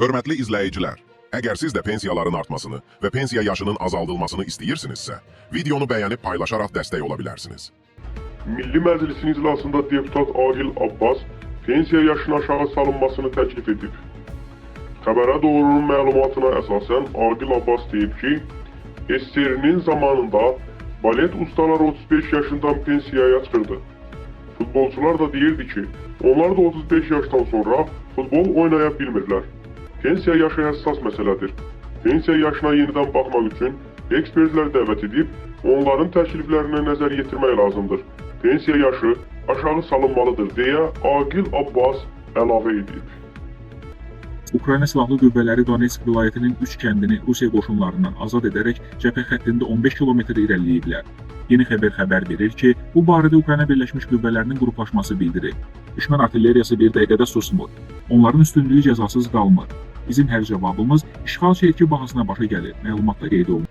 Hörmətli izləyicilər, əgər siz də pensiyaların artmasını və pensiya yaşının azaldılmasını istəyirsinizsə, videonu bəyənib paylaşaraq dəstək ola bilərsiniz. Milli Məclisin iclasında deputat Agil Abbas pensiya yaşının aşağı salınmasını təklif edib. Xəbərə doğrunun məlumatına əsasən Agil Abbas deyib ki, SSR-nin zamanında balet ustaları 35 yaşından pensiyaya çıxırdı. Futbolçular da deyirdi ki, onlar da 35 yaşdan sonra futbol oynaya bilmirlər. Pensiya yaşı həssas məsələdir. Pensiya yaşına yenidən baxmaq üçün ekspertlər dəvət edib, onların təkliflərinə nəzər yetirmək lazımdır. Pensiya yaşı aşağı salınmalıdır deyə Agil Abbas əlavə edib. Ukrayna Silahlı Qüvvələri Donetsk vilayətinin 3 kəndini Rusiya qoşunlarından azad edərək cəbhə xəttində 15 kilometr irəliləyiblər. Yeni xəbər verir ki, bu barədə Ukrayna Birləşmiş Qüvvələrinin qruplaşması bildirir. Düşmən artilleriyası bir dəqiqədə susmur. Onların üstünlüyü cəzasız qalmır. Bizim hər cavabımız işğal şirki bahasına başa gəlir, məlumatda qeyd olunur.